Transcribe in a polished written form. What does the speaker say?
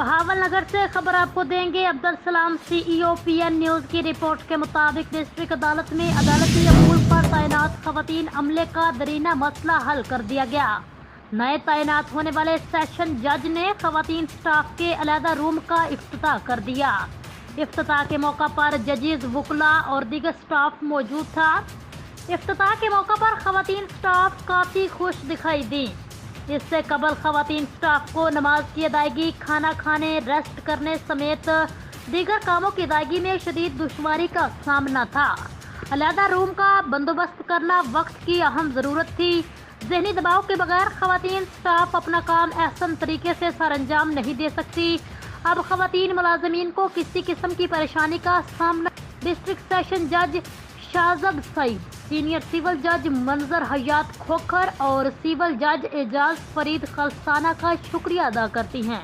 बहावल नगर से खबर आपको देंगे। Abdul Salam CEO PN news की रिपोर्ट के मुताबिक डिस्ट्रिक्ट अदालत में अदालती अमूल पर तैनात खवातीन अमले का दरीना मसला हल कर दिया गया। नए तैनात होने वाले सेशन जज ने खवातीन स्टाफ के अलहदा रूम का इफ्तिताह कर दिया। इफ्तिताह के मौका पर जजेस, वकला और दीगर स्टाफ मौजूद था। इफ्तिताह के मौका पर खवातीन स्टाफ काफ़ी खुश दिखाई दी। इससे कबल खवातीन स्टाफ को नमाज की अदायगी, खाना खाने, रेस्ट करने समेत दीगर कामों की अदायगी में शदीद दुश्वारी का सामना था। अलहदा रूम का बंदोबस्त करना वक्त की अहम ज़रूरत थी। ज़हनी दबाव के बगैर खवातीन स्टाफ अपना काम एहसन तरीके से सरअंजाम नहीं दे सकती। अब खवातीन मुलाजमीन को किसी किस्म की परेशानी का सामना। डिस्ट्रिक्ट सेशन जज शाहजब सईद, सीनियर सिविल जज मंजर हयात खोखर और सिविल जज एजाज फरीद खलसाना का शुक्रिया अदा करती हैं।